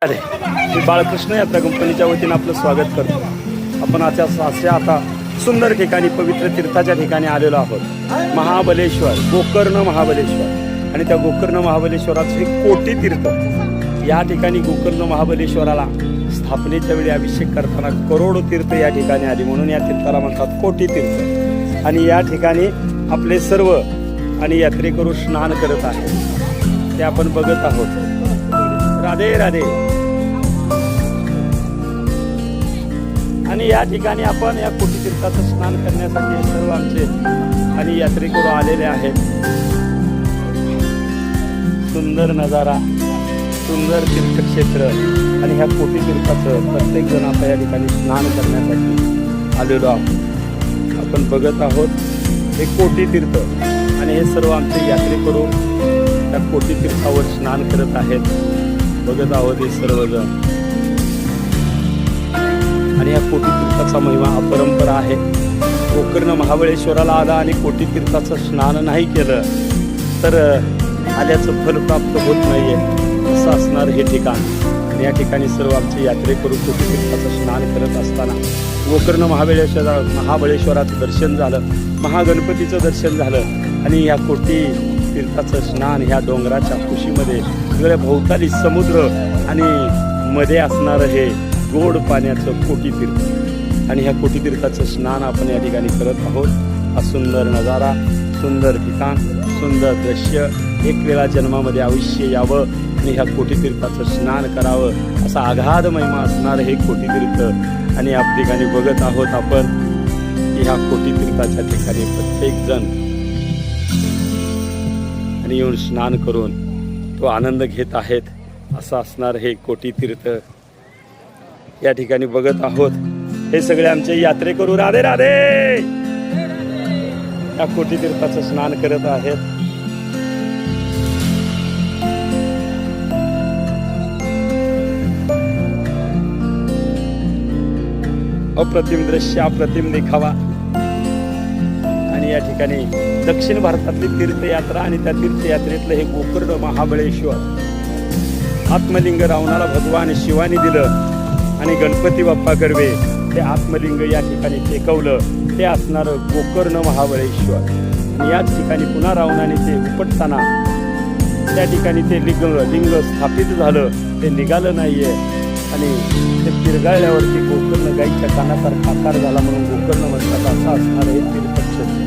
अरे मी बाळकृष्ण यात्रा कंपनीच्या वतीनं आपलं स्वागत करतो. आपण आता सुंदर ठिकाणी, पवित्र तीर्थाच्या ठिकाणी आलेलो आहोत. महाबलेश्वर, गोकर्ण महाबलेश्वर. आणि त्या गोकर्ण महाबलेश्वराचं हे कोटी तीर्थ. या ठिकाणी गोकर्ण महाबलेश्वराला स्थापनेच्या वेळी अभिषेक करताना करोडो तीर्थ या ठिकाणी आली, म्हणून या तीर्थाला म्हणतात कोटी तीर्थ. आणि या ठिकाणी आपले सर्व आणि यात्रेकरू स्नान करत आहेत, ते आपण बघत आहोत. राधे राधे. आणि या ठिकाणी आपण या कोटी तीर्थाचं स्नान करण्यासाठी सर्व आमचे आणि यात्रेकरू आलेले आहेत. सुंदर नजारा, सुंदर तीर्थक्षेत्र आणि ह्या कोटी तीर्थाचं प्रत्येक जण आता या ठिकाणी स्नान करण्यासाठी आलेलो आहोत. आपण बघत आहोत हे कोटी तीर्थ आणि हे सर्व आमचे यात्रेकरू त्या कोटी तीर्थावर स्नान करत आहेत. बघत आहोत हे सर्वजण. आणि या कोटी तीर्थाचा महिमा अपरंपरा आहे. गोकर्ण महाबळेश्वराला आला आणि कोटी तीर्थाचं स्नान नाही केलं तर आल्याचं फल प्राप्त होत नाहीये, असं असणार हे ठिकाण. आणि या ठिकाणी सर्व आमचे यात्रेकरू कोटी तीर्थाचं स्नान करत असताना गोकर्ण महाबळेश्वराचं दर्शन झालं, महागणपतीचं दर्शन झालं. आणि या कोटी तीर्थाचं स्नान ह्या डोंगराच्या कुशीमध्ये सगळ्या भोवताली समुद्र आणि मध्ये असणारं हे गोड पाण्याचं कोटी तीर्थ. आणि ह्या कोटी तीर्थाचं स्नान आपण या ठिकाणी करत आहोत. हा सुंदर नजारा, सुंदर ठिकाण, सुंदर दृश्य. एक वेळा जन्मामध्ये अवश्य यावं आणि ह्या कोटी तीर्थाचं स्नान करावं, असा आघाद महिमा असणार हे कोटी तीर्थ. आणि या ठिकाणी बघत आहोत आपण की ह्या कोटी तीर्थाच्या ठिकाणी प्रत्येक जण आणि येऊन स्नान करून तो आनंद घेत आहेत, असं असणार हे कोटी तीर्थ. या ठिकाणी बघत आहोत हे सगळे आमचे यात्रेकरू राधे राधे या कोटी तीर्थाचं स्नान करत आहेत. अप्रतिम दृश्य, अप्रतिम देखावा. आणि या ठिकाणी दक्षिण भारतातली तीर्थयात्रा आणि त्या तीर्थयात्रेतलं हे गोकर्ण महाबळेश्वर. आत्मलिंग रावणाला भगवान शिवानी दिलं आणि गणपती बाप्पा कर्वे ते आत्मलिंग या ठिकाणी टेकवलं. ते असणारं गोकर्ण महाबळेश्वर. आणि याच ठिकाणी पुन्हा रावणाने ते उपटताना त्या ठिकाणी ते लिंग स्थापित झालं, ते निघालं नाहीये. आणि ते पिरगाळल्यावरती गोकर्ण गाईच्या कानासारखा आकार झाला, म्हणून गोकर्ण म्हणतात. असं असणारं हे तीर्थक्षेत्र.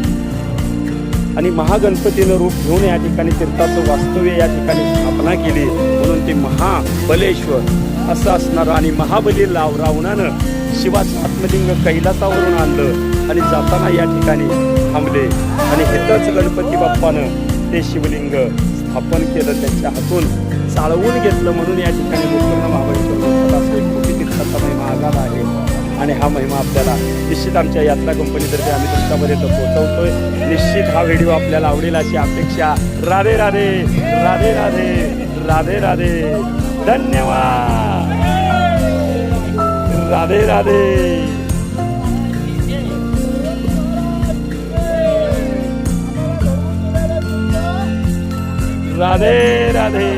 आणि महागणपतीनं रूप घेऊन या ठिकाणी तीर्थाचं वास्तव्य या ठिकाणी स्थापना केली, म्हणून ते महाबलेश्वर असं असणार. आणि महाबली रावणानं शिवाचं आत्मलिंग कैलासावरून आणलं आणि जाताना या ठिकाणी थांबले. आणि हेतच गणपती बाप्पानं ते शिवलिंग स्थापन केलं, त्यांच्या हातून चालवून घेतलं. म्हणून या ठिकाणी गोकर्ण महाबळेश्वर असं एक कोटी तीर्थाचा महिमा आगार आहे. आणि हा महिमा आपल्याला निश्चित आमच्या यात्रा कंपनीतर्फे आम्ही तुमच्यापर्यंत पोहोचवतोय. निश्चित हा व्हिडिओ आपल्याला आवडेल अशी अपेक्षा. राधे राधे राधे राधे राधे राधे. धन्यवाद. राधे राधे. राधे राधे.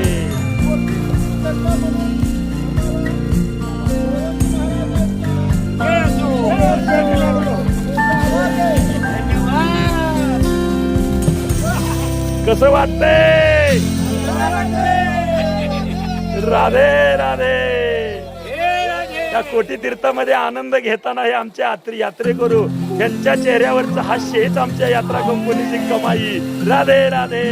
कसं वाटतंय? राधे राधे. या कोटी तीर्थामध्ये आनंद घेताना हे आमचे यात्रेकरू यांच्या चेहऱ्यावरचा हास्य हेच आमच्या यात्रा कंपनीची कमाई. राधे राधे.